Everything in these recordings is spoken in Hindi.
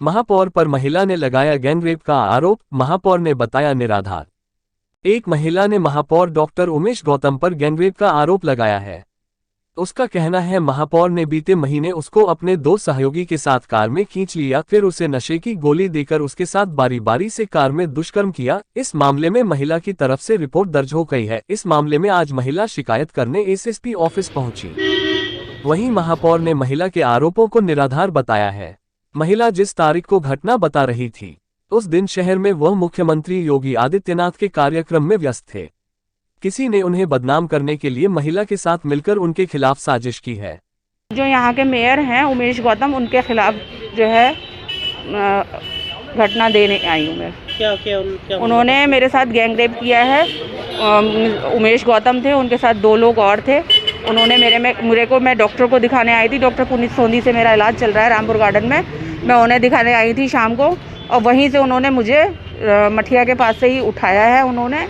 महापौर पर महिला ने लगाया गैंगरेप का आरोप, महापौर ने बताया निराधार। एक महिला ने महापौर डॉक्टर उमेश गौतम पर गैंगरेप का आरोप लगाया है। उसका कहना है महापौर ने बीते महीने उसको अपने 2 सहयोगी के साथ कार में खींच लिया, फिर उसे नशे की गोली देकर उसके साथ बारी बारी से कार में दुष्कर्म किया। इस मामले में महिला की तरफ से रिपोर्ट दर्ज हो गई है। इस मामले में आज महिला शिकायत करने एसएसपी ऑफिस पहुंची। वहीं महापौर ने महिला के आरोपों को निराधार बताया है। महिला जिस तारीख को घटना बता रही थी, उस दिन शहर में वह मुख्यमंत्री योगी आदित्यनाथ के कार्यक्रम में व्यस्त थे। किसी ने उन्हें बदनाम करने के लिए महिला के साथ मिलकर उनके खिलाफ साजिश की है। जो यहाँ के मेयर हैं उमेश गौतम, उनके खिलाफ जो है घटना देने आई हूँ मैं। क्या उन्होंने मेरे साथ गैंगरेप किया है। उमेश गौतम थे, उनके साथ 2 लोग और थे। उन्होंने मेरे को मैं डॉक्टर को दिखाने आई थी। डॉक्टर पुनीत सोंधी से मेरा इलाज चल रहा है रामपुर गार्डन में। मैं उन्हें दिखाने आई थी शाम को, और वहीं से उन्होंने मुझे मठिया के पास से ही उठाया है उन्होंने।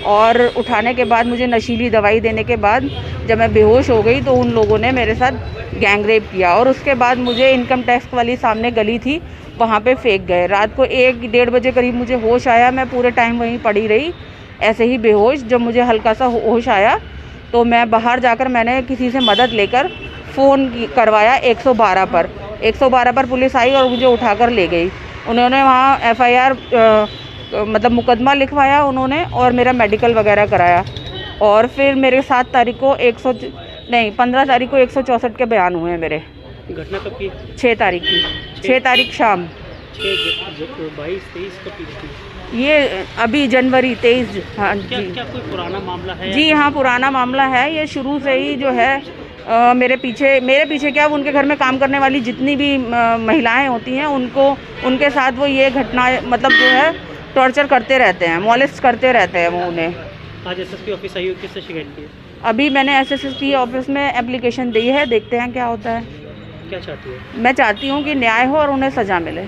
और उठाने के बाद मुझे नशीली दवाई देने के बाद जब मैं बेहोश हो गई तो उन लोगों ने मेरे साथ गैंगरेप किया। और उसके बाद मुझे इनकम टैक्स वाली सामने गली थी, वहाँ पे फेंक गए। रात को 1-1:30 बजे करीब मुझे होश आया। मैं पूरे टाइम वहीं पड़ी रही ऐसे ही बेहोश। जब मुझे हल्का सा होश आया तो मैं बाहर जाकर मैंने किसी से मदद लेकर फ़ोन करवाया 112 पर। 112 पर पुलिस आई और मुझे उठाकर ले गई। उन्होंने वहाँ FIR मतलब मुकदमा लिखवाया उन्होंने, और मेरा मेडिकल वगैरह कराया। और फिर मेरे 7 तारीख को 15 तारीख को 164 के बयान हुए हैं मेरे। घटना कब की? 6 तारीख की। 6 तारीख शाम। 22-23 कब की? ये अभी जनवरी 23। हाँ जी। क्या कोई पुराना मामला है? जी हाँ, पुराना मामला है। ये शुरू से ही जो है मेरे पीछे क्या, उनके घर में काम करने वाली जितनी भी महिलाएं होती हैं उनके साथ वो ये घटना मतलब जो है टॉर्चर करते रहते हैं, मॉलेस्ट करते रहते हैं वो उन्हें। आज SSP ऑफिस आई हो, किससे शिकायत की है? अभी मैंने SSP ऑफिस में एप्लीकेशन दी है, देखते हैं क्या होता है। क्या चाहती है? मैं चाहती हूँ कि न्याय हो और उन्हें सज़ा मिले,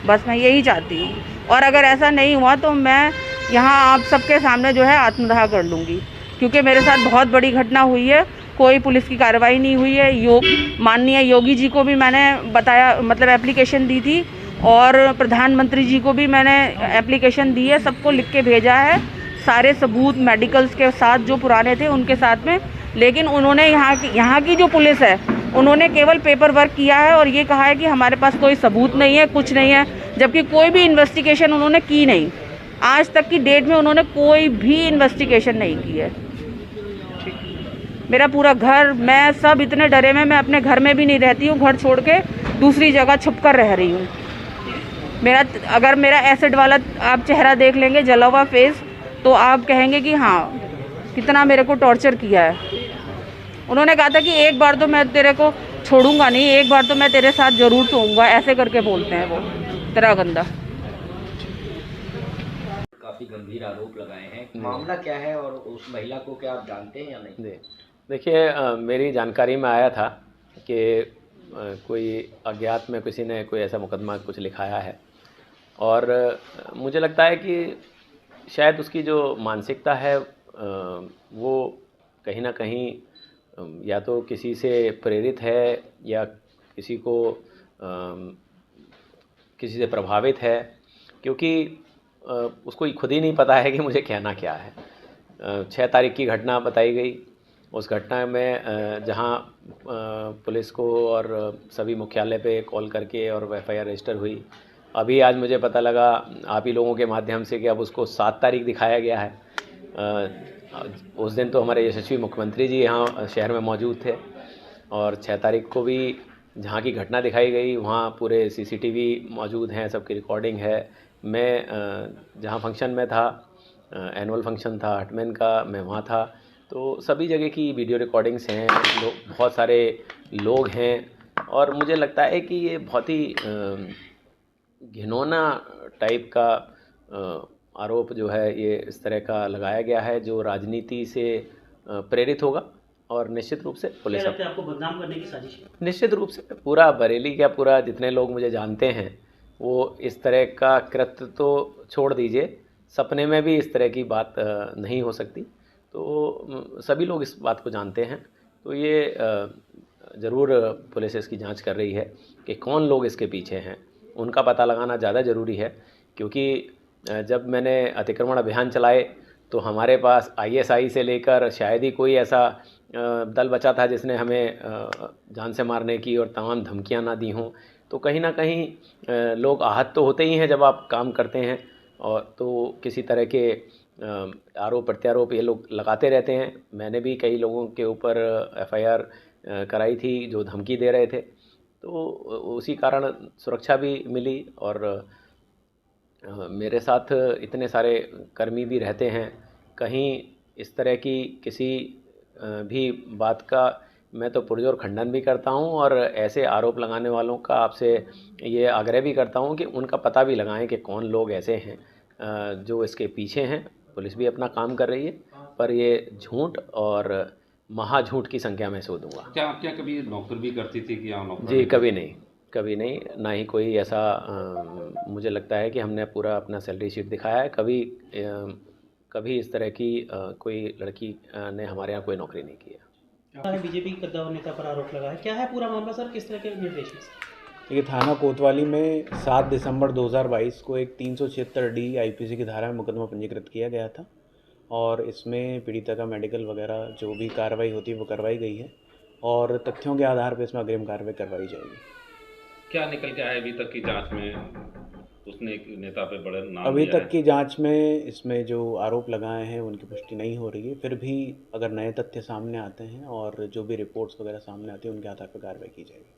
बस मैं यही चाहती हूँ। और अगर ऐसा नहीं हुआ तो मैं यहाँ आप सबके सामने जो है आत्मदाह कर लूँगी, क्योंकि मेरे साथ बहुत बड़ी घटना हुई है। कोई पुलिस की कार्रवाई नहीं हुई है। माननीय योगी जी को भी मैंने बताया, मतलब एप्लीकेशन दी थी, और प्रधानमंत्री जी को भी मैंने एप्लीकेशन दी है। सबको लिख के भेजा है, सारे सबूत मेडिकल्स के साथ जो पुराने थे उनके साथ में। लेकिन उन्होंने यहाँ की जो पुलिस है उन्होंने केवल पेपर वर्क किया है और ये कहा है कि हमारे पास कोई सबूत नहीं है, कुछ नहीं है, जबकि कोई भी इन्वेस्टिगेशन उन्होंने की नहीं। आज तक की डेट में उन्होंने कोई भी इन्वेस्टिगेशन नहीं की है। मेरा पूरा घर, मैं सब इतने डरे में, मैं अपने घर में भी नहीं रहती हूँ, घर छोड़ के दूसरी जगह छुप कर रह रही हूँ। अगर मेरा एसिड वाला आप चेहरा देख लेंगे, जला हुआ फेस, तो आप कहेंगे कि हाँ कितना मेरे को टॉर्चर किया है। उन्होंने कहा था कि एक बार तो मैं तेरे को छोड़ूंगा नहीं, एक बार तो मैं तेरे साथ ज़रूर सोऊंगा, ऐसे करके बोलते हैं वो, तेरा गंदा। काफ़ी गंभीर आरोप लगाए हैं, मामला क्या है और उस महिला को क्या आप जानते हैं या नहीं? देखिए, मेरी जानकारी में आया था कि कोई अज्ञात में किसी ने कोई ऐसा मुकदमा कुछ लिखाया है, और मुझे लगता है कि शायद उसकी जो मानसिकता है वो कहीं ना कहीं या तो किसी से प्रेरित है या किसी से प्रभावित है, क्योंकि उसको खुद ही नहीं पता है कि मुझे कहना क्या है। 6 तारीख की घटना बताई गई। उस घटना में जहां पुलिस को और सभी मुख्यालय पे कॉल करके और FIR रजिस्टर हुई। अभी आज मुझे पता लगा आप ही लोगों के माध्यम से कि अब उसको 7 तारीख दिखाया गया है। उस दिन तो हमारे यशस्वी मुख्यमंत्री जी यहाँ शहर में मौजूद थे, और 6 तारीख को भी जहाँ की घटना दिखाई गई वहाँ पूरे CCTV मौजूद हैं, सबकी रिकॉर्डिंग है। मैं जहाँ फंक्शन में था, एनुअल फंक्शन था हटमैन का, मैं वहाँ था, तो सभी जगह की वीडियो रिकॉर्डिंग्स हैं, बहुत सारे लोग हैं, और मुझे लगता है कि ये बहुत ही घिनौना टाइप का आरोप जो है ये इस तरह का लगाया गया है, जो राजनीति से प्रेरित होगा। और निश्चित रूप से पुलिस आपको बदनाम करने की साजिश है? निश्चित रूप से पूरा बरेली का पूरा जितने लोग मुझे जानते हैं वो इस तरह का कृत्य तो छोड़ दीजिए, सपने में भी इस तरह की बात नहीं हो सकती। तो सभी लोग इस बात को जानते हैं। तो ये ज़रूर पुलिस इसकी जांच कर रही है कि कौन लोग इसके पीछे हैं, उनका पता लगाना ज़्यादा ज़रूरी है, क्योंकि जब मैंने अतिक्रमण अभियान चलाए तो हमारे पास आईएसआई से लेकर शायद ही कोई ऐसा दल बचा था जिसने हमें जान से मारने की और तमाम धमकियां ना दी हों। तो कहीं ना कहीं लोग आहत तो होते ही हैं जब आप काम करते हैं, और तो किसी तरह के आरोप प्रत्यारोप ये लोग लगाते रहते हैं। मैंने भी कई लोगों के ऊपर एफआईआर कराई थी जो धमकी दे रहे थे, तो उसी कारण सुरक्षा भी मिली। और मेरे साथ इतने सारे कर्मी भी रहते हैं, कहीं इस तरह की किसी भी बात का मैं तो पुरजोर खंडन भी करता हूं, और ऐसे आरोप लगाने वालों का आपसे ये आग्रह भी करता हूं कि उनका पता भी लगाएं कि कौन लोग ऐसे हैं जो इसके पीछे हैं। पुलिस भी अपना काम कर रही है, पर ये झूठ और महाझूठ की संख्या में से दूंगा। क्या आप कभी नौकर भी करती थी कि आप नौकर? जी कभी नहीं, ना ही कोई ऐसा मुझे लगता है कि हमने पूरा अपना सैलरी शीट दिखाया है। कभी इस तरह की कोई लड़की ने हमारे यहाँ कोई नौकरी नहीं की है। बीजेपी कद्दावर नेता पर आरोप लगा है, क्या है पूरा मामला सर, किस तरह के निर्देश हैं? देखिए, थाना कोतवाली में 7 दिसंबर 2022 को एक 376D आईपीसी की धारा में मुकदमा पंजीकृत किया गया था, और इसमें पीड़िता का मेडिकल वगैरह जो भी कार्रवाई होती है वो करवाई गई है, और तथ्यों के आधार पर इसमें अग्रिम कार्रवाई करवाई जाएगी। क्या निकल के आया अभी तक की जांच में? उसने एक नेता पे बड़े नाम अभी लिया तक की जांच में इसमें जो आरोप लगाए हैं उनकी पुष्टि नहीं हो रही है। फिर भी अगर नए तथ्य सामने आते हैं और जो भी रिपोर्ट्स वगैरह सामने आती है उनके आधार पर कार्रवाई की जाएगी।